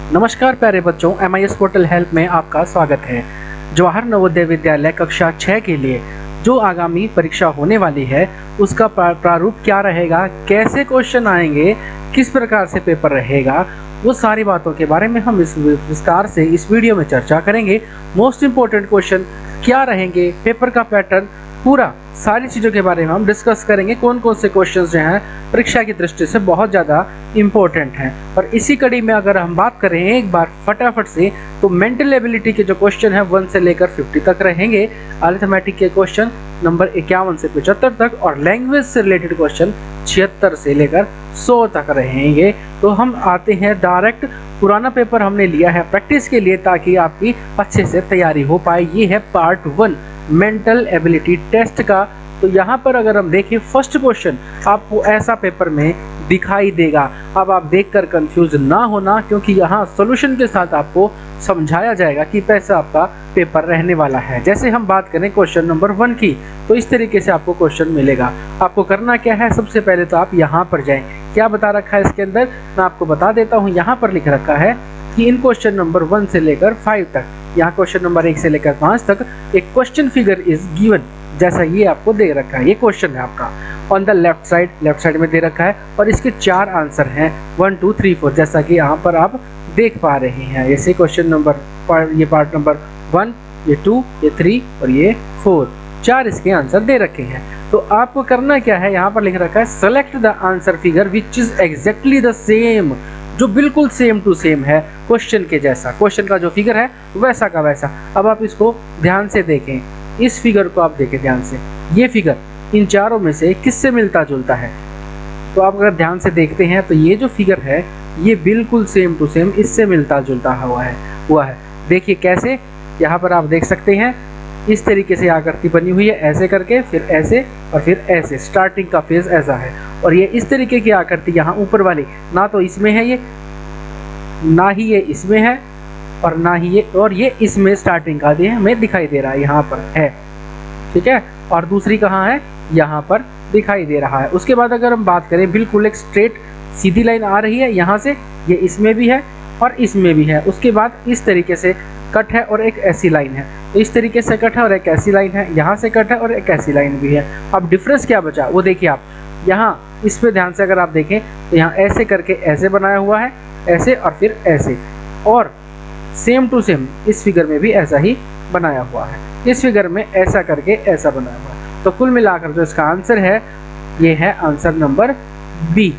नमस्कार प्यारे बच्चों, MIS पोर्टल हेल्प में आपका स्वागत है। जवाहर नवोदय विद्यालय कक्षा 6 के लिए जो आगामी परीक्षा होने वाली है उसका प्रारूप क्या रहेगा, कैसे क्वेश्चन आएंगे, किस प्रकार से पेपर रहेगा, वो सारी बातों के बारे में हम इस विस्तार से इस वीडियो में चर्चा करेंगे। मोस्ट इम्पोर्टेंट क्वेश्चन क्या रहेंगे, पेपर का पैटर्न, पूरा सारी चीज़ों के बारे में हम डिस्कस करेंगे। कौन कौन से क्वेश्चंस जो हैं परीक्षा की दृष्टि से बहुत ज़्यादा इम्पोर्टेंट हैं। और इसी कड़ी में अगर हम बात करें एक बार फटाफट से, तो मेंटल एबिलिटी के जो क्वेश्चन है 1 से लेकर 50 तक रहेंगे। अरिथमेटिक के क्वेश्चन नंबर 51 से 75 तक और लैंग्वेज से रिलेटेड क्वेश्चन 76 से लेकर 100 तक रहेंगे। तो हम आते हैं डायरेक्ट, पुराना पेपर हमने लिया है प्रैक्टिस के लिए ताकि आपकी अच्छे से तैयारी हो पाए। ये है पार्ट 1 मेंटल एबिलिटी टेस्ट का। तो यहाँ पर अगर हम देखें फर्स्ट क्वेश्चन आपको ऐसा पेपर में दिखाई देगा। अब आप देखकर कंफ्यूज ना होना, क्योंकि यहाँ सॉल्यूशन के साथ आपको समझाया जाएगा कि कैसे आपका पेपर रहने वाला है। जैसे हम बात करें क्वेश्चन नंबर 1 की, तो इस तरीके से आपको क्वेश्चन मिलेगा। आपको करना क्या है, सबसे पहले तो आप यहाँ पर जाएं। क्या बता रखा है इसके अंदर, मैं आपको बता देता हूँ। यहाँ पर लिख रखा है कि इन क्वेश्चन नंबर 1 से लेकर 5 तक, यहाँ क्वेश्चन नंबर 1 से लेकर 5 तक एक क्वेश्चन फिगर इज गिवन, जैसा ये आपको दे रखा है। ये क्वेश्चन है आपका ऑन द लेफ्ट साइड में दे रखा है और इसके 4 आंसर हैं 1 2 3 4, जैसा कि यहाँ पर आप देख पा रहे हैं। जैसे क्वेश्चन नंबर ये पार्ट नंबर 1, ये 2, ये 3 और ये 4, 4 इसके आंसर दे रखे हैं। तो आपको करना क्या है, यहाँ पर लिख रखा है select the answer figure which is exactly the same, जो बिल्कुल सेम टू सेम है क्वेश्चन के जैसा। क्वेश्चन का जो फिगर है वैसा का वैसा। अब आप इसको ध्यान से देखें, इस फिगर को आप देखें ध्यान से। ये फिगर इन चारों में से किससे मिलता जुलता है? तो आप अगर ध्यान से देखते हैं तो ये जो फिगर है ये बिल्कुल सेम टू सेम इससे मिलता जुलता हुआ है। देखिए कैसे, यहाँ पर आप देख सकते हैं इस तरीके से आकृति बनी हुई है, ऐसे करके, फिर ऐसे और फिर ऐसे। स्टार्टिंग का फेज ऐसा है और ये इस तरीके की आकृति यहाँ ऊपर वाली ना तो इसमें है ये, ना ही ये इसमें है और ना ही ये, और ये इसमें स्टार्टिंग का ये हमें दिखाई दे रहा है, यहाँ पर है, ठीक है। और दूसरी कहाँ है, यहाँ पर दिखाई दे रहा है। उसके बाद अगर हम बात करें, बिल्कुल एक स्ट्रेट सीधी लाइन आ रही है यहाँ से, ये इसमें भी है और इसमें भी है। उसके बाद इस तरीके से कट है और एक ऐसी लाइन है, तो इस तरीके से कट है और एक ऐसी लाइन है, यहाँ से कट है और एक ऐसी लाइन भी है। अब डिफरेंस क्या बचा वो देखिए आप, यहाँ इस पे ध्यान से अगर आप देखें तो यहाँ ऐसे करके ऐसे बनाया हुआ है, ऐसे और फिर ऐसे, और सेम टू सेम इस फिगर में भी ऐसा ही बनाया हुआ है, इस फिगर में ऐसा करके ऐसा बनाया हुआ है। तो कुल मिलाकर जो इसका आंसर है ये है आंसर नंबर बी,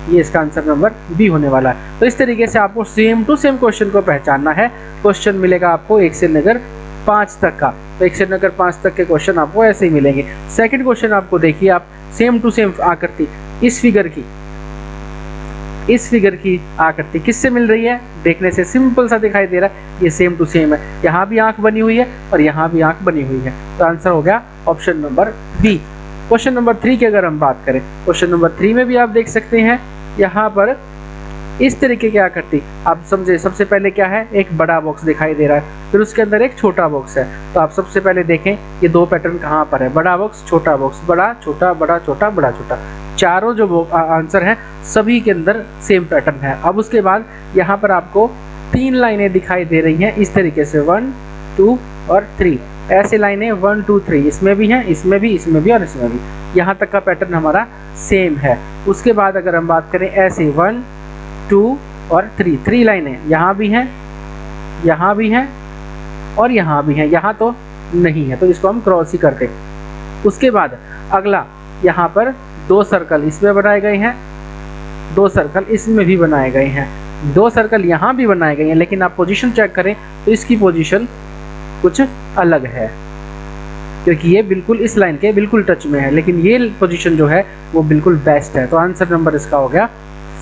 ये इसका आंसर नंबर बी होने वाला है। तो इस तरीके से आपको सेम टू सेम क्वेश्चन को पहचानना है। क्वेश्चन मिलेगा आपको 1 से लेकर 5 तक का, तो 1 से लेकर 5 तक के क्वेश्चन आपको ऐसे ही मिलेंगे। सेकंड क्वेश्चन आपको देखिए, आप सेम टू सेम आकृति इस फिगर की आकृति किससे मिल रही है, देखने से सिंपल सा दिखाई दे रहा है, ये सेम टू सेम है। यहाँ भी आंख बनी हुई है और यहाँ भी आंख बनी हुई है, तो आंसर हो गया option number B. Question number 3 की अगर हम बात करें, क्वेश्चन नंबर 3 में भी आप देख सकते हैं यहाँ पर इस तरीके की आकृति। आप समझे, सबसे पहले क्या है, एक बड़ा बॉक्स दिखाई दे रहा है, फिर उसके अंदर एक छोटा बॉक्स है। तो आप सबसे पहले देखें ये 2 पैटर्न कहाँ पर है, बड़ा बॉक्स, छोटा बॉक्स, बड़ा छोटा, बड़ा छोटा, बड़ा छोटा। चारों जो आंसर हैं सभी के अंदर सेम पैटर्न है। अब उसके बाद यहाँ पर आपको 3 लाइनें दिखाई दे रही हैं इस तरीके से, 1 2 और 3, ऐसे लाइनें 1 2 3 इसमें भी हैं, इसमें भी, इसमें भी और इसमें भी। यहाँ तक का पैटर्न हमारा सेम है। उसके बाद अगर हम बात करें ऐसे 1 2 और 3 लाइनें यहाँ भी हैं, यहाँ भी हैं और यहाँ भी हैं, यहाँ तो नहीं है तो इसको हम क्रॉस ही करते। उसके बाद अगला यहाँ पर 2 सर्कल इसमें बनाए गए हैं, 2 सर्कल इसमें भी बनाए गए हैं, 2 सर्कल यहाँ भी बनाए गए हैं, लेकिन आप पोजीशन चेक करें तो इसकी पोजीशन कुछ अलग है, क्योंकि ये बिल्कुल इस लाइन के बिल्कुल टच में है, लेकिन ये पोजीशन जो है वो बिल्कुल बेस्ट है। तो आंसर नंबर इसका हो गया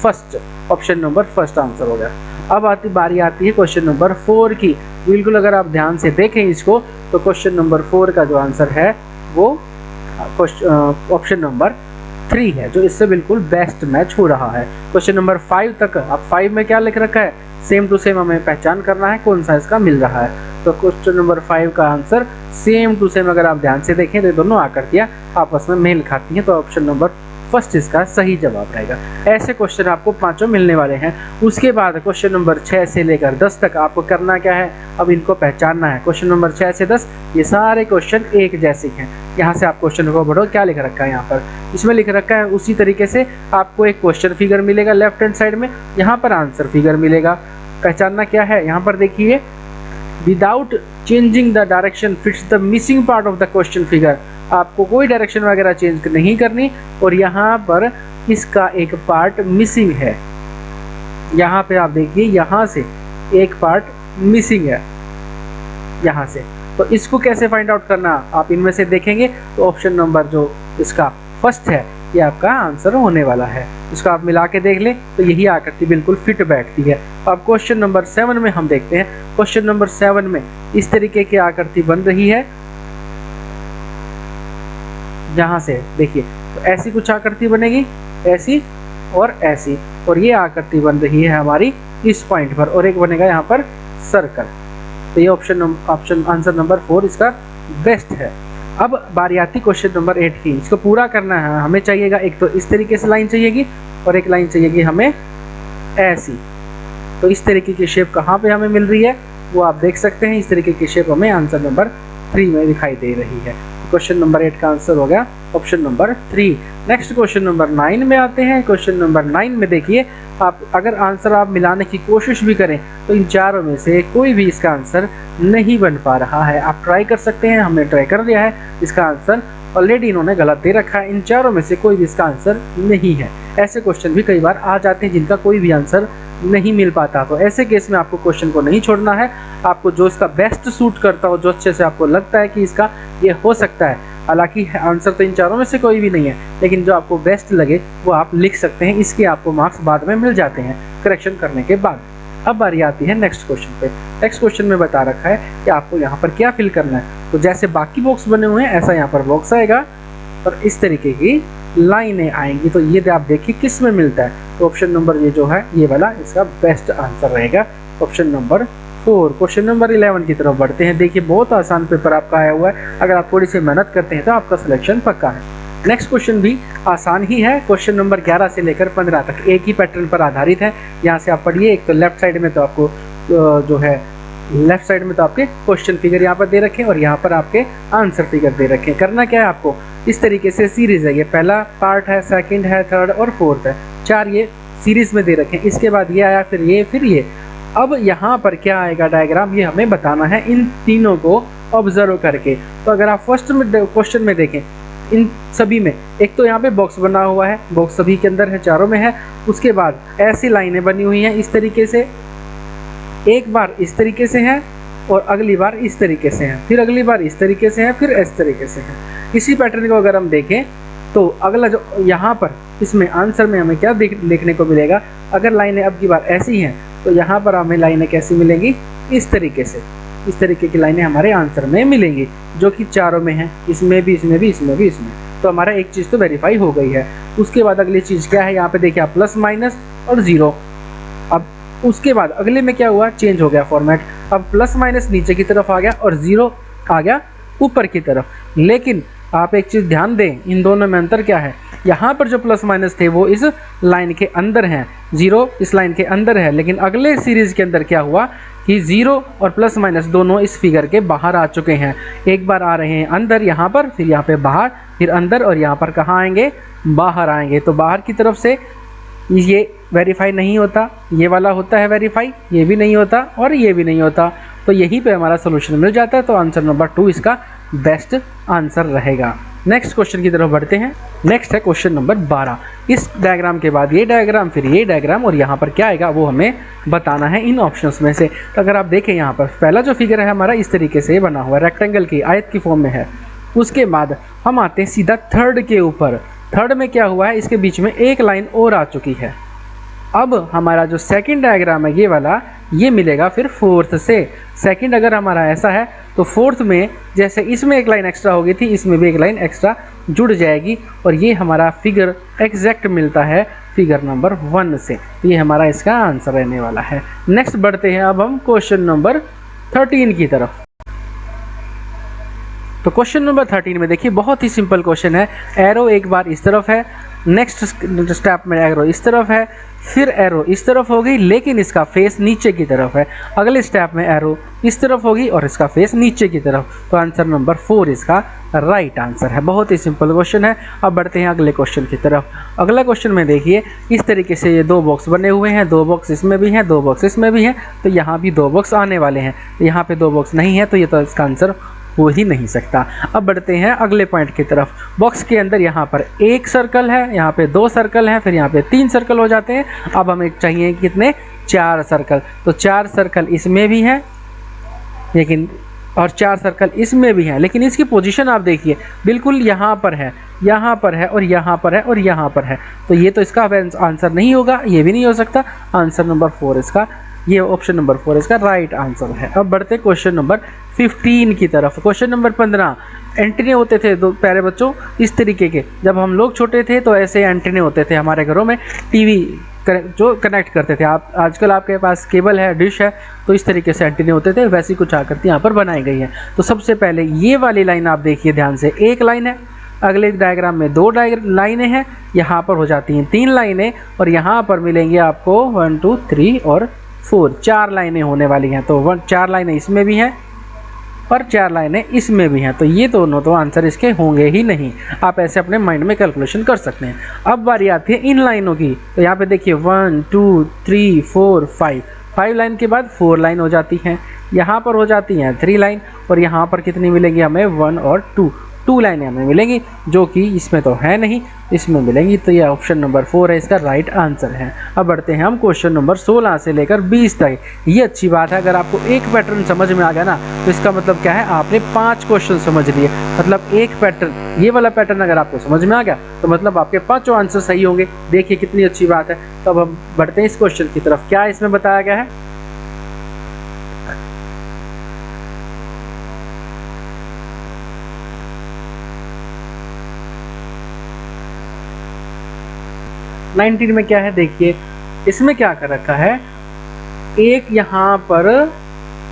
first, option number first answer हो गया। अब बारी आती है क्वेश्चन नंबर 4 की। बिल्कुल अगर आप ध्यान से देखें इसको, तो क्वेश्चन नंबर 4 का जो आंसर है वो ऑप्शन नंबर 3 है, जो इससे बिल्कुल बेस्ट मैच हो रहा है। क्वेश्चन नंबर 5 तक, अब 5 में क्या लिख रखा है, सेम टू सेम हमें पहचान करना है कौन सा इसका मिल रहा है। तो क्वेश्चन नंबर 5 का आंसर सेम टू सेम, अगर आप ध्यान से देखें तो दोनों आकृतियाँ आपस में मेल खाती हैं, तो ऑप्शन नंबर फर्स्ट इसका सही जवाब रहेगा। ऐसे क्वेश्चन आपको पांचों मिलने वाले हैं। उसके बाद क्वेश्चन नंबर 6 से लेकर 10 तक आपको करना क्या है, अब इनको पहचानना है। क्वेश्चन नंबर 6 से 10 ये सारे क्वेश्चन एक जैसे हैं। यहाँ से आप क्वेश्चन को पढ़ो, क्या लिख रखा है यहाँ पर, इसमें लिख रखा है उसी तरीके से आपको एक क्वेश्चन फिगर मिलेगा लेफ्ट हैंड साइड में, यहाँ पर आंसर फिगर मिलेगा। पहचानना क्या है, यहाँ पर देखिए, without changing the direction fits the missing part of the question figure. आपको कोई डायरेक्शन वगैरह चेंज नहीं करनी, और यहाँ पर इसका एक पार्ट मिसिंग है। यहाँ पे आप देखिए, यहाँ से एक पार्ट मिसिंग है, यहाँ से। तो इसको कैसे फाइंड आउट करना, आप इनमें से देखेंगे तो ऑप्शन नंबर जो इसका फर्स्ट है ये आपका आंसर होने वाला है। इसको आप मिला के देख लें तो यही आकृति बिल्कुल फिट बैठती है। अब क्वेश्चन नंबर 7 में हम देखते हैं। क्वेश्चन नंबर 7 में इस तरीके की आकृति बन रही है, जहां से देखिए तो ऐसी कुछ आकृति बनेगी, ऐसी और ऐसी, और ये आकृति बन रही है हमारी इस पॉइंट पर, और एक बनेगा यहाँ पर सर्कल। तो ये ऑप्शन आंसर नंबर 4 इसका बेस्ट है। अब बारी आती क्वेश्चन नंबर 8 की। इसको पूरा करना है, हमें चाहिएगा एक तो इस तरीके से लाइन चाहिएगी, और एक लाइन चाहिएगी हमें ऐसी। तो इस तरीके की शेप कहाँ पे हमें मिल रही है वो आप देख सकते हैं। इस तरीके की शेप हमें आंसर नंबर 3 में दिखाई दे रही है। क्वेश्चन नंबर 8 का आंसर हो गया option number 3। Next question number 9 में आते हैं। क्वेश्चन नंबर 9 में देखिए, आप अगर आंसर आप मिलाने की कोशिश भी करें तो इन चारों में से कोई भी इसका आंसर नहीं बन पा रहा है। आप ट्राई कर सकते हैं, हमने ट्राई कर लिया है, इसका आंसर ऑलरेडी इन्होंने गलत दे रखा है। इन चारों में से कोई भी इसका आंसर नहीं है। ऐसे क्वेश्चन भी कई बार आ जाते हैं जिनका कोई भी आंसर नहीं मिल पाता। तो ऐसे केस में आपको क्वेश्चन को नहीं छोड़ना है, आपको जो इसका बेस्ट सूट करता हो, जो अच्छे से आपको लगता है कि इसका ये हो सकता है, हालांकि आंसर तो इन चारों में से कोई भी नहीं है, लेकिन जो आपको बेस्ट लगे वो आप लिख सकते हैं। इसके आपको मार्क्स बाद में मिल जाते हैं करेक्शन करने के बाद। अब बारी आती है नेक्स्ट क्वेश्चन पे। नेक्स्ट क्वेश्चन में बता रखा है कि आपको यहाँ पर क्या फिल करना है। तो जैसे बाकी बॉक्स बने हुए हैं ऐसा यहाँ पर बॉक्स आएगा, और इस तरीके की लाइनें आएंगी। तो ये आप देखिए किस में मिलता है। तो ऑप्शन नंबर ये जो है ये वाला इसका बेस्ट आंसर रहेगा, ऑप्शन नंबर 4। क्वेश्चन नंबर 11 की तरफ बढ़ते हैं। देखिए बहुत आसान पेपर आपका आया हुआ है, अगर आप थोड़ी सी मेहनत करते हैं तो आपका सिलेक्शन पक्का है। नेक्स्ट क्वेश्चन भी आसान ही है। क्वेश्चन नंबर 11 से लेकर 15 तक एक ही पैटर्न पर आधारित है। यहाँ से आप पढ़िए, एक तो लेफ्ट साइड में तो आपको जो है लेफ्ट साइड में तो आपके क्वेश्चन फिगर यहाँ पर दे रखे, और यहाँ पर आपके आंसर फिगर दे रखे। करना क्या है आपको, इस तरीके से सीरीज है, ये पहला पार्ट है, सेकंड है, थर्ड और फोर्थ है, 4 ये सीरीज में दे रखे। इसके बाद ये आया, फिर ये, फिर ये। अब यहाँ पर क्या आएगा डायग्राम, ये हमें बताना है इन तीनों को ऑब्जर्व करके। तो अगर आप फर्स्ट में क्वेश्चन में देखें, इन सभी में एक तो यहाँ पे बॉक्स बना हुआ है, बॉक्स सभी के अंदर है, चारों में है। उसके बाद ऐसी लाइनें बनी हुई हैं इस तरीके से, एक बार इस तरीके से है और अगली बार इस तरीके से है, फिर अगली बार इस तरीके से है, फिर इस तरीके से है। इसी पैटर्न को अगर हम देखें तो अगला जो यहाँ पर इसमें आंसर में हमें क्या देखने को मिलेगा, अगर लाइनें अब की बार ऐसी हैं तो यहाँ पर हमें लाइनें कैसी मिलेंगी, इस तरीके से। इस तरीके की लाइनें हमारे आंसर में मिलेंगी, जो कि चारों में हैं, इसमें भी, इसमें भी, इसमें भी, इसमें। तो हमारा एक चीज़ तो वेरीफाई हो गई है। उसके बाद अगली चीज़ क्या है, यहाँ पे देखिए आप प्लस माइनस और 0। अब उसके बाद अगले में क्या हुआ, चेंज हो गया फॉर्मेट। अब प्लस माइनस नीचे की तरफ आ गया और 0 आ गया ऊपर की तरफ। लेकिन आप एक चीज़ ध्यान दें, इन दोनों में अंतर क्या है, यहाँ पर जो प्लस माइनस थे वो इस लाइन के अंदर हैं, 0 इस लाइन के अंदर है। लेकिन अगले सीरीज के अंदर क्या हुआ कि 0 और प्लस माइनस दोनों इस फिगर के बाहर आ चुके हैं। एक बार आ रहे हैं अंदर यहाँ पर, फिर यहाँ पे बाहर, फिर अंदर, और यहाँ पर कहाँ आएंगे, बाहर आएंगे। तो बाहर की तरफ से ये वेरीफाई नहीं होता, ये वाला होता है वेरीफाई, ये भी नहीं होता और ये भी नहीं होता। तो यहीं पे हमारा सोल्यूशन मिल जाता है। तो आंसर नंबर 2 इसका बेस्ट आंसर रहेगा। नेक्स्ट क्वेश्चन की तरफ बढ़ते हैं। नेक्स्ट है क्वेश्चन नंबर 12। इस डायग्राम के बाद ये डायग्राम, फिर ये डायग्राम, और यहाँ पर क्या आएगा वो हमें बताना है इन ऑप्शंस में से। तो अगर आप देखें यहाँ पर पहला जो फिगर है हमारा इस तरीके से बना हुआ है, रेक्टेंगल की आयत की फॉर्म में है। उसके बाद हम आते हैं सीधा थर्ड के ऊपर। थर्ड में क्या हुआ है, इसके बीच में एक लाइन और आ चुकी है। अब हमारा जो सेकंड डायग्राम है ये वाला, ये मिलेगा फिर फोर्थ से। सेकंड अगर हमारा ऐसा है तो फोर्थ में जैसे इसमें एक लाइन एक्स्ट्रा हो गई थी, इसमें भी एक लाइन एक्स्ट्रा जुड़ जाएगी, और ये हमारा फिगर एग्जैक्ट मिलता है फिगर नंबर 1 से। तो ये हमारा इसका आंसर रहने वाला है। नेक्स्ट बढ़ते हैं अब हम क्वेश्चन नंबर 13 की तरफ। तो क्वेश्चन नंबर 13 में देखिए बहुत ही सिंपल क्वेश्चन है। एरो एक बार इस तरफ है, नेक्स्ट स्टेप में एरो इस तरफ है, फिर एरो इस तरफ होगी लेकिन इसका फेस नीचे की तरफ है। अगले स्टेप में एरो इस तरफ होगी और इसका फेस नीचे की तरफ। तो आंसर नंबर 4 इसका राइट आंसर है। बहुत ही सिंपल क्वेश्चन है। अब बढ़ते हैं अगले क्वेश्चन की तरफ। अगला क्वेश्चन में देखिए इस तरीके से ये 2 बॉक्स बने हुए हैं, 2 बॉक्स इसमें भी हैं, 2 बॉक्स इसमें भी हैं, तो यहाँ भी 2 बॉक्स आने वाले हैं। यहाँ पे 2 बॉक्स नहीं है तो ये तो इसका आंसर हो ही नहीं सकता। अब बढ़ते हैं अगले पॉइंट की तरफ। बॉक्स के अंदर यहाँ पर 1 सर्कल है, यहाँ पे 2 सर्कल हैं, फिर यहाँ पे 3 सर्कल हो जाते हैं। अब हमें चाहिए कितने, 4 सर्कल। तो 4 सर्कल इसमें भी हैं लेकिन, और 4 सर्कल इसमें भी हैं, लेकिन इसकी पोजीशन आप देखिए बिल्कुल यहाँ पर है, यहाँ पर है और यहाँ पर है और यहाँ पर है। तो ये तो इसका आंसर नहीं होगा, ये भी नहीं हो सकता। आंसर नंबर 4 इसका, ये ऑप्शन नंबर 4 इसका राइट आंसर है। अब बढ़ते क्वेश्चन नंबर 15 की तरफ। क्वेश्चन नंबर 15, एंटीने होते थे 2 प्यारे बच्चों इस तरीके के। जब हम लोग छोटे थे तो ऐसे एंटीने होते थे हमारे घरों में, टीवी जो कनेक्ट करते थे। आप आजकल आपके पास केबल है, डिश है, तो इस तरीके से एंटीने होते थे। वैसी कुछ आकृति यहाँ पर बनाई गई है। तो सबसे पहले ये वाली लाइन आप देखिए ध्यान से, 1 लाइन है, अगले डायग्राम में 2 लाइनें हैं, यहाँ पर हो जाती हैं 3 लाइनें, और यहाँ पर मिलेंगे आपको 1 2 3 और 4, 4 लाइनें होने वाली हैं। तो 4 लाइनें इसमें भी हैं और 4 लाइनें इसमें भी हैं। तो ये दोनों तो आंसर इसके होंगे ही नहीं। आप ऐसे अपने माइंड में कैलकुलेशन कर सकते हैं। अब बारी आती है इन लाइनों की। तो यहाँ पे देखिए 1 2 3 4 5 लाइन के बाद 4 लाइन हो जाती हैं, यहाँ पर हो जाती हैं 3 लाइन, और यहाँ पर कितनी मिलेंगी हमें, 1 और 2 लाइनें हमें मिलेंगी, जो कि इसमें तो है नहीं, इसमें मिलेंगी। तो ये ऑप्शन नंबर 4 है, इसका राइट आंसर है। अब बढ़ते हैं हम क्वेश्चन नंबर 16 से लेकर 20 तक। ये अच्छी बात है, अगर आपको एक पैटर्न समझ में आ गया ना तो इसका मतलब क्या है, आपने 5 क्वेश्चन समझ लिए। मतलब एक पैटर्न, ये वाला पैटर्न अगर आपको समझ में आ गया तो मतलब आपके 5 आंसर सही होंगे। देखिए कितनी अच्छी बात है। तो अब हम बढ़ते हैं इस क्वेश्चन की तरफ। क्या इसमें बताया गया है, नाइनटीन में क्या है देखिए, इसमें क्या कर रखा है, एक यहाँ पर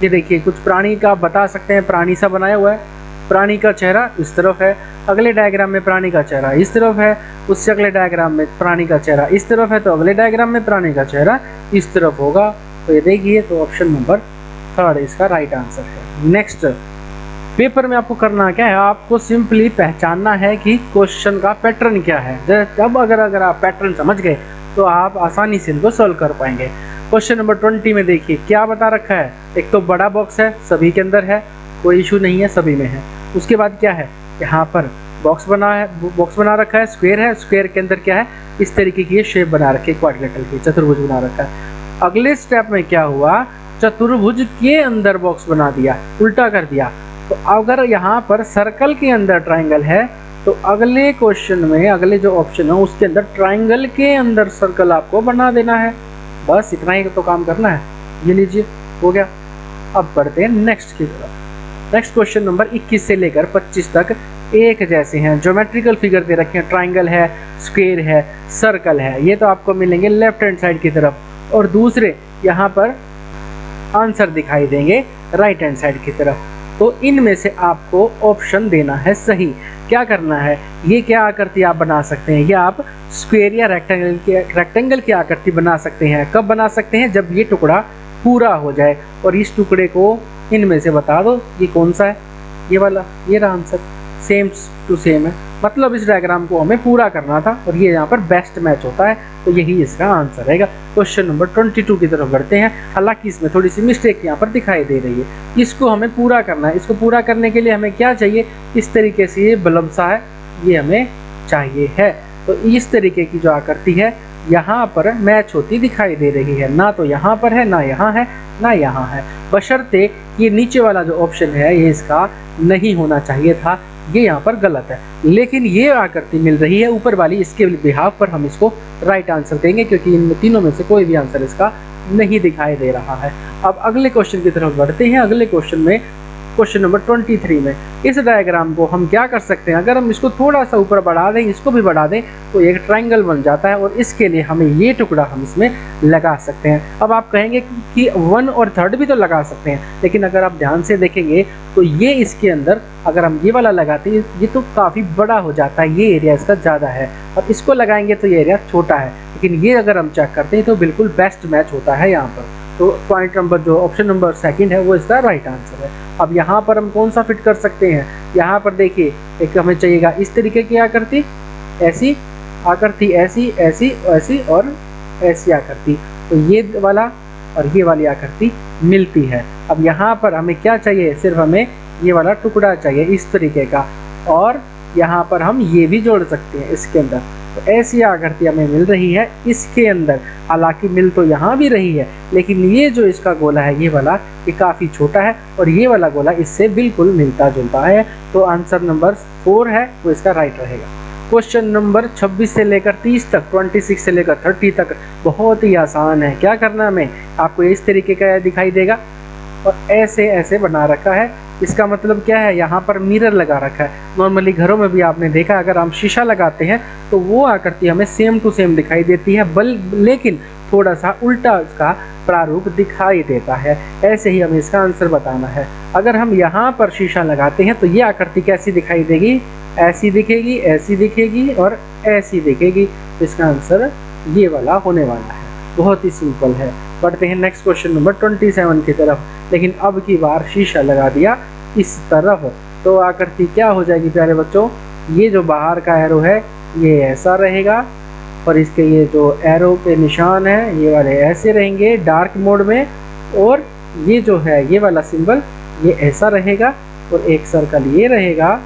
ये देखिए कुछ प्राणी का बता सकते हैं, प्राणी सा बनाया हुआ है। प्राणी का चेहरा इस तरफ है, अगले डायग्राम में प्राणी का चेहरा इस तरफ है, उससे अगले डायग्राम में प्राणी का चेहरा इस तरफ है, तो अगले डायग्राम में प्राणी का चेहरा इस तरफ होगा। तो ये देखिए, तो ऑप्शन नंबर 3 इसका राइट आंसर है। नेक्स्ट, पेपर में आपको करना क्या है, आपको सिंपली पहचानना है कि क्वेश्चन का पैटर्न क्या है। जब अगर आप पैटर्न समझ गए तो आप आसानी से इनको सॉल्व कर पाएंगे। क्वेश्चन नंबर 20 में देखिए क्या बता रखा है। एक तो बड़ा बॉक्स है, सभी के अंदर है, कोई इशू नहीं है, सभी में है। उसके बाद क्या है, यहाँ पर बॉक्स बना रखा है, स्क्वायर है, स्क्वायर के अंदर क्या है, इस तरीके की शेप बना रखी है, क्वाड्रिलेटरल की, चतुर्भुज बना रखा है। अगले स्टेप में क्या हुआ, चतुर्भुज के अंदर बॉक्स बना दिया, उल्टा कर दिया। तो अगर यहाँ पर सर्कल के अंदर ट्राइंगल है तो अगले क्वेश्चन में, अगले जो ऑप्शन है उसके अंदर ट्राइंगल के अंदर सर्कल आपको बना देना है। बस इतना ही तो काम करना है। ये लीजिए, हो गया। अब बढ़ते हैं नेक्स्ट की तरफ। नेक्स्ट क्वेश्चन नंबर 21 से लेकर 25 तक एक जैसे हैं, ज्योमेट्रिकल फिगर दे रखे हैं, ट्राइंगल है, स्क्वायर है, सर्कल है। ये तो आपको मिलेंगे लेफ्ट हैंड साइड की तरफ, और दूसरे यहाँ पर आंसर दिखाई देंगे राइट हैंड साइड की तरफ। तो इनमें से आपको ऑप्शन देना है सही। क्या करना है, ये क्या आकृति आप बना सकते हैं, ये आप स्क्वायर या रेक्टेंगल की आकृति बना सकते हैं। कब बना सकते हैं, जब ये टुकड़ा पूरा हो जाए। और इस टुकड़े को इनमें से बता दो ये कौन सा है, ये वाला, ये रहा आंसर, सेम टू सेम है। मतलब इस डायग्राम को हमें पूरा करना था और ये यहाँ पर बेस्ट मैच होता है, तो यही इसका आंसर रहेगा। क्वेश्चन नंबर 22 की तरफ बढ़ते हैं। हालांकि इसमें थोड़ी सी मिस्टेक यहाँ पर दिखाई दे रही है, इसको हमें पूरा करना है। इसको पूरा करने के लिए हमें क्या चाहिए, इस तरीके से ये बल्ब सा है, ये हमें चाहिए है। तो इस तरीके की जो आकृति है यहाँ पर मैच होती दिखाई दे रही है, ना तो यहाँ पर है, ना यहाँ है, ना यहाँ है। बशर्ते ये नीचे वाला जो ऑप्शन है ये इसका नहीं होना चाहिए था, ये यहाँ पर गलत है। लेकिन ये आकृति मिल रही है ऊपर वाली, इसके बिहाफ पर हम इसको राइट आंसर देंगे, क्योंकि इन तीनों में से कोई भी आंसर इसका नहीं दिखाई दे रहा है। अब अगले क्वेश्चन की तरफ बढ़ते हैं। अगले क्वेश्चन में क्वेश्चन नंबर 23 में। इस डायग्राम को हम क्या कर सकते हैं, अगर हम इसको थोड़ा सा ऊपर बढ़ा दें, इसको भी बढ़ा दें, तो एक ट्रायंगल बन जाता है और इसके लिए हमें ये टुकड़ा हम इसमें लगा सकते हैं। अब आप कहेंगे कि 1 और 3 भी तो लगा सकते हैं, लेकिन अगर आप ध्यान से देखेंगे तो ये इसके अंदर अगर हम ये वाला लगाते हैं ये तो काफ़ी बड़ा हो जाता है, ये एरिया इसका ज़्यादा है, और इसको लगाएंगे तो ये एरिया छोटा है। लेकिन ये अगर हम चेक करते हैं तो बिल्कुल बेस्ट मैच होता है यहाँ पर। तो पॉइंट नंबर जो ऑप्शन नंबर 2 है वो इसका राइट आंसर है। अब यहाँ पर हम कौन सा फिट कर सकते हैं, यहाँ पर देखिए एक हमें चाहिएगा इस तरीके की आकृति, ऐसी आकृति, ऐसी ऐसी ऐसी और ऐसी आकृति, तो ये वाला और ये वाली आकृति मिलती है। अब यहाँ पर हमें क्या चाहिए, सिर्फ हमें ये वाला टुकड़ा चाहिए इस तरीके का, और यहाँ पर हम ये भी जोड़ सकते हैं इसके अंदर। तो ऐसी आकृति हमें मिल रही है इसके अंदर, हालांकि मिल तो यहाँ भी रही है, लेकिन ये जो इसका गोला है ये वाला, ये काफ़ी छोटा है और ये वाला गोला इससे बिल्कुल मिलता जुलता है। तो आंसर नंबर 4 है वो इसका राइट रहेगा। क्वेश्चन नंबर 26 से लेकर 30 तक, 26 से लेकर 30 तक बहुत ही आसान है। क्या करना है हमें, आपको इस तरीके का दिखाई देगा और ऐसे ऐसे बना रखा है। इसका मतलब क्या है, यहाँ पर मिरर लगा रखा है। नॉर्मली घरों में भी आपने देखा, अगर हम शीशा लगाते हैं तो वो आकृति हमें सेम टू सेम दिखाई देती है, लेकिन थोड़ा सा उल्टा उसका प्रारूप दिखाई देता है। ऐसे ही हमें इसका आंसर बताना है। अगर हम यहाँ पर शीशा लगाते हैं तो ये आकृति कैसी दिखाई देगी, ऐसी दिखेगी, ऐसी दिखेगी और ऐसी दिखेगी। तो इसका आंसर ये वाला होने वाला है। बहुत ही सिंपल है। बढ़ते हैं नेक्स्ट क्वेश्चन नंबर 27 की तरफ, लेकिन अब की बार शीशा लगा दिया इस तरफ, तो आकृति क्या हो जाएगी प्यारे बच्चों, ये जो बाहर का एरो है ये ऐसा रहेगा और इसके ये जो एरो के निशान है ये वाले ऐसे रहेंगे डार्क मोड में, और ये जो है ये वाला सिंबल ये ऐसा रहेगा और एक सर्कल ये रहेगा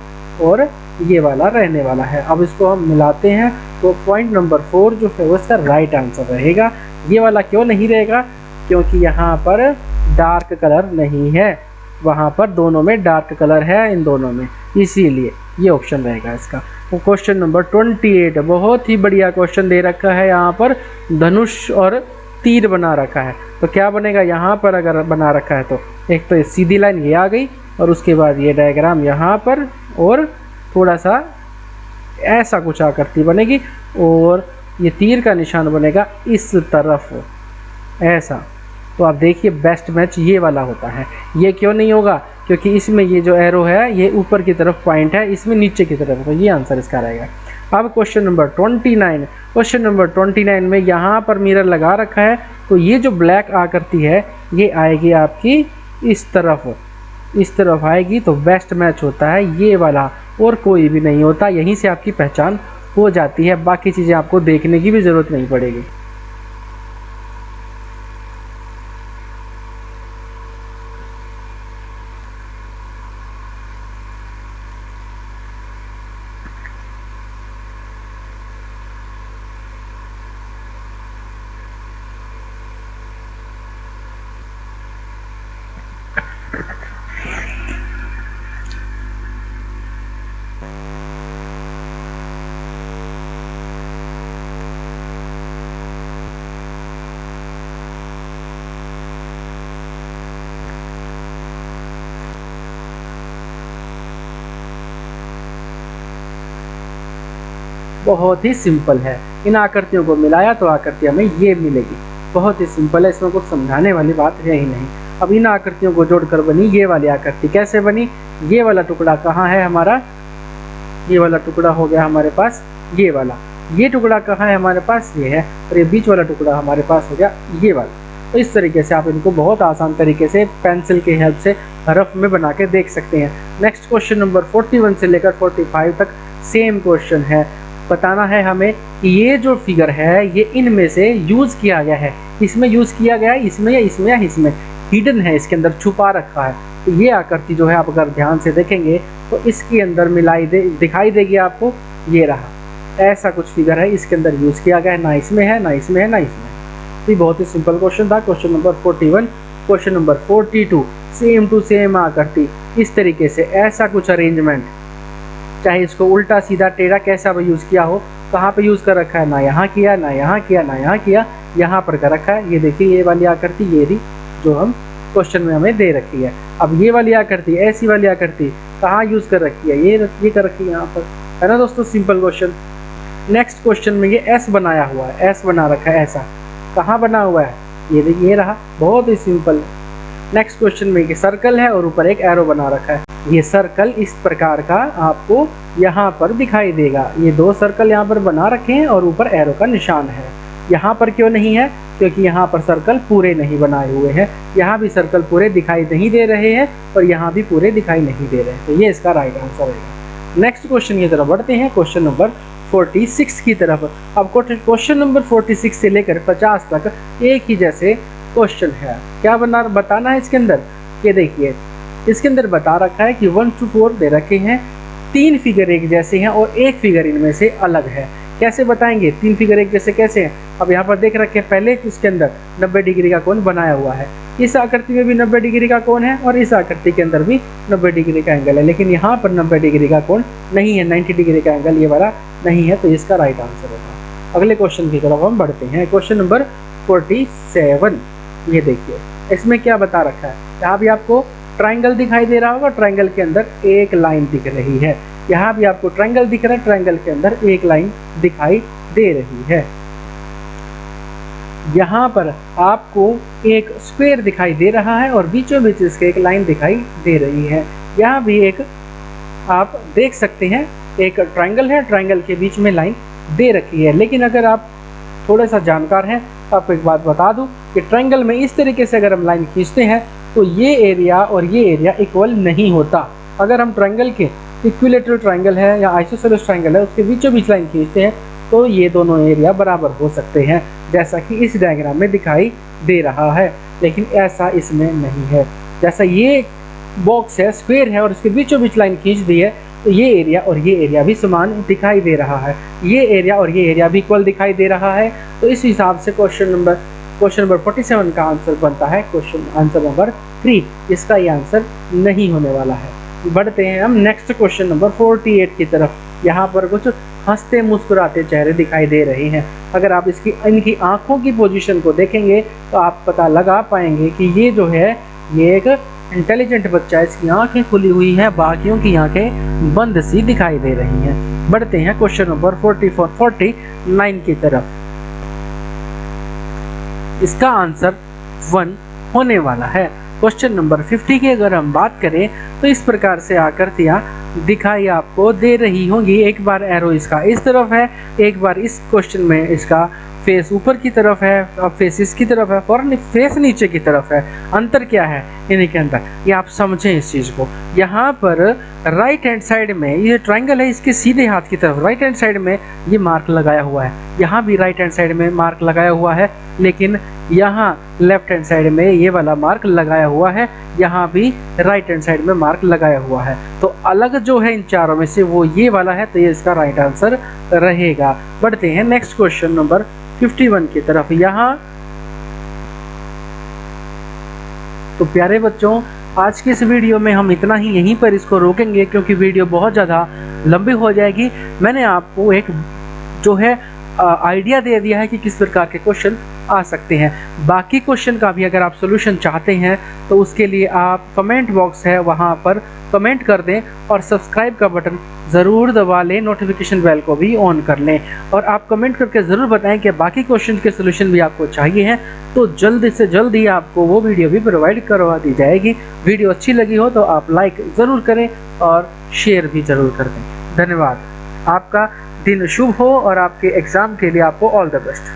और ये वाला रहने वाला है। अब इसको हम मिलाते हैं तो पॉइंट नंबर 4 जो है वो इसका राइट आंसर रहेगा। ये वाला क्यों नहीं रहेगा, क्योंकि यहाँ पर डार्क कलर नहीं है, वहाँ पर दोनों में डार्क कलर है, इन दोनों में, इसीलिए ये ऑप्शन रहेगा इसका। तो क्वेश्चन नंबर 28 बहुत ही बढ़िया क्वेश्चन दे रखा है। यहाँ पर धनुष और तीर बना रखा है, तो क्या बनेगा यहाँ पर अगर बना रखा है तो एक तो सीधी लाइन ये आ गई और उसके बाद ये डायग्राम यहाँ पर और थोड़ा सा ऐसा कुछ आकृति बनेगी और ये तीर का निशान बनेगा इस तरफ ऐसा। तो आप देखिए बेस्ट मैच ये वाला होता है। ये क्यों नहीं होगा, क्योंकि इसमें ये जो एरो है ये ऊपर की तरफ पॉइंट है, इसमें नीचे की तरफ, तो ये आंसर इसका रहेगा। अब क्वेश्चन नंबर 29, क्वेश्चन नंबर 29 में यहाँ पर मिरर लगा रखा है, तो ये जो ब्लैक आकृति है ये आएगी आपकी इस तरफ आएगी, तो बेस्ट मैच होता है ये वाला और कोई भी नहीं होता। यहीं से आपकी पहचान हो जाती है, बाकी चीज़ें आपको देखने की भी ज़रूरत नहीं पड़ेगी। बहुत ही सिंपल है। इन आकृतियों को मिलाया तो आकृति हमें ये मिलेगी। बहुत ही सिंपल है, इसमें कुछ समझाने वाली बात है ही नहीं। अब इन आकृतियों को जोड़कर बनी ये वाली आकृति। कैसे बनी, ये वाला टुकड़ा कहाँ है हमारा, ये वाला टुकड़ा हो गया हमारे पास ये वाला, ये टुकड़ा कहाँ है हमारे पास ये है, और ये बीच वाला टुकड़ा हमारे पास हो गया ये वाला। तो इस तरीके से आप इनको बहुत आसान तरीके से पेंसिल की हेल्प से रफ में बना के देख सकते हैं। नेक्स्ट क्वेश्चन नंबर 41 से लेकर 45 तक सेम क्वेश्चन है। बताना है हमें कि ये जो फिगर है ये इनमें से यूज़ किया गया है, इसमें यूज़ किया गया है, इसमें या इसमें या इसमें, हिडन है, इसके अंदर छुपा रखा है। तो ये आकृति जो है आप अगर ध्यान से देखेंगे तो इसके अंदर दिखाई देगी आपको, ये रहा ऐसा कुछ फिगर है, इसके अंदर यूज़ किया गया है, ना इसमें है ना इसमें है ना इसमें। तो ये बहुत ही सिंपल क्वेश्चन था। Question number 41, question number 42 same to same आकृति, इस तरीके से ऐसा कुछ अरेंजमेंट, चाहे इसको उल्टा सीधा टेढ़ा कैसा भी यूज़ किया हो, कहाँ पे यूज़ कर रखा है, ना यहाँ किया ना यहाँ किया ना यहाँ किया, यहाँ पर कर रखा है। ये देखिए ये वाली आकृति ये रही जो हम क्वेश्चन में हमें दे रखी है। अब ये वाली आकृति, ऐसी वाली आकृति कहाँ यूज़ कर रखी है, ये कर रखी है यहाँ पर, है ना दोस्तों, सिंपल क्वेश्चन। नेक्स्ट क्वेश्चन में ये एस बनाया हुआ है, एस बना रखा है, ऐसा कहाँ बना हुआ है, ये देखिए, ये रहा, बहुत ही सिंपल। नेक्स्ट क्वेश्चन में ये सर्कल है और ऊपर एक एरो बना रखा है। ये सर्कल इस प्रकार का आपको यहाँ पर दिखाई देगा। ये दो सर्कल यहाँ पर बना रखे हैं और ऊपर एरो का निशान है। यहाँ पर क्यों नहीं है, क्योंकि यहाँ पर सर्कल पूरे नहीं बनाए हुए हैं। यहाँ भी सर्कल पूरे दिखाई नहीं दे रहे हैं और यहाँ भी पूरे दिखाई नहीं दे रहे हैं, तो ये इसका राइट आंसर है। नेक्स्ट क्वेश्चन की तरफ बढ़ते हैं, क्वेश्चन नंबर 46 की तरफ। अब क्वेश्चन नंबर 46 से लेकर 50 तक एक ही जैसे क्वेश्चन है। क्या बताना है इसके अंदर, ये देखिए, इसके अंदर बता रखा है कि 1 to 4 दे रखे हैं, 3 फिगर एक जैसे हैं और एक फिगर इनमें से अलग है। कैसे बताएंगे 3 फिगर एक जैसे कैसे हैं? अब यहाँ पर देख रखे हैं, पहले इसके अंदर 90 डिग्री का कोण बनाया हुआ है, इस आकृति में भी 90 डिग्री का कोण है और इस आकृति के अंदर भी 90 डिग्री का एंगल है, लेकिन यहाँ पर 90 डिग्री का कोण नहीं है, 90 डिग्री का एंगल ये वाला नहीं है, तो इसका राइट आंसर होगा। अगले क्वेश्चन की तरफ हम बढ़ते हैं, क्वेश्चन नंबर 47। ये देखिए, इसमें क्या बता रखा है, यहाँ भी आपको ट्राइंगल दिखाई दे रहा होगा, ट्राइंगल के अंदर एक लाइन दिख रही है। यहाँ भी आपको ट्राइंगल दिख रहा है, ट्राइंगल के अंदर एक लाइन दिखाई दे रही है। यहाँ पर आपको एक स्क्वायर दिखाई दे रहा है और बीचों बीच इसके एक लाइन दिखाई दे रही है। यहाँ भी एक आप देख सकते हैं, एक ट्राइंगल है, ट्राइंगल के बीच में लाइन दे रखी है। लेकिन अगर आप थोड़ा सा जानकार हैं तो आपको एक बात बता दूं कि ट्राइंगल में इस तरीके से अगर हम लाइन खींचते हैं तो ये एरिया और ये एरिया इक्वल नहीं होता। अगर हम ट्राइंगल के इक्विलेटरल ट्राइंगल है या आइसोसेलेस ट्राइंगल है, उसके बीचों बीच लाइन खींचते हैं तो ये दोनों एरिया बराबर हो सकते हैं, जैसा कि इस डायग्राम में दिखाई दे रहा है। लेकिन ऐसा इसमें नहीं है। जैसा ये बॉक्स है, स्क्वायर है और उसके बीचों बीच लाइन खींच दी है, तो ये एरिया और ये एरिया भी समान दिखाई दे रहा है, ये एरिया और ये एरिया भी इक्वल दिखाई दे रहा है। तो इस हिसाब से क्वेश्चन नंबर 47 का आंसर बनता है क्वेश्चन आंसर नंबर 3। इसका ये आंसर नहीं होने वाला है। बढ़ते हैं हम नेक्स्ट क्वेश्चन नंबर 48 की तरफ। यहाँ पर कुछ हंसते मुस्कुराते चेहरे दिखाई दे रहे हैं। अगर आप इनकी आंखों की पोजीशन को देखेंगे तो आप पता लगा पाएंगे कि ये जो है, ये एक इंटेलिजेंट बच्चा है, इसकी आंखें खुली हुई हैं, बाकियों की आंखें बंद सी दिखाई दे रही हैं। बढ़ते हैं क्वेश्चन नंबर 49 की तरफ। इसका आंसर 1 होने वाला है। क्वेश्चन नंबर 50 की अगर हम बात करें तो इस प्रकार से आकृतियां दिखाई आपको दे रही होंगी। एक बार एरो इसका इस तरफ है, एक बार इस क्वेश्चन में इसका फेस ऊपर की तरफ है, अब फेस इसकी तरफ है और फेस नीचे की तरफ है। अंतर क्या है इन्हीं के अंदर, ये आप समझें इस चीज़ को। यहाँ पर राइट हैंड साइड में ये ट्राइंगल है, इसके सीधे हाथ की तरफ राइट हैंड साइड में ये मार्क लगाया हुआ है, यहाँ भी राइट हैंड साइड में मार्क लगाया हुआ है, लेकिन यहाँ लेफ्ट हैंड साइड में ये वाला मार्क लगाया हुआ है, यहाँ भी राइट हैंड साइड में मार्क लगाया हुआ है। तो अलग जो है इन चारों में से वो ये वाला है, तो ये इसका राइट आंसर रहेगा। बढ़ते हैं नेक्स्ट क्वेश्चन नंबर 51 की तरफ। यहाँ तो प्यारे बच्चों, आज की इस वीडियो में हम इतना ही यहीं पर इसको रोकेंगे, क्योंकि वीडियो बहुत ज़्यादा लंबी हो जाएगी। मैंने आपको एक जो है आइडिया दे दिया है कि किस प्रकार के क्वेश्चन आ सकते हैं। बाकी क्वेश्चन का भी अगर आप सॉल्यूशन चाहते हैं तो उसके लिए आप कमेंट बॉक्स है वहाँ पर कमेंट कर दें और सब्सक्राइब का बटन ज़रूर दबा लें, नोटिफिकेशन बेल को भी ऑन कर लें। और आप कमेंट करके ज़रूर बताएं कि बाकी क्वेश्चन के सॉल्यूशन भी आपको चाहिए हैं, तो जल्द से जल्द ही आपको वो वीडियो भी प्रोवाइड करवा दी जाएगी। वीडियो अच्छी लगी हो तो आप लाइक ज़रूर करें और शेयर भी ज़रूर कर दें। धन्यवाद। आपका दिन शुभ हो और आपके एग्ज़ाम के लिए आपको ऑल द बेस्ट।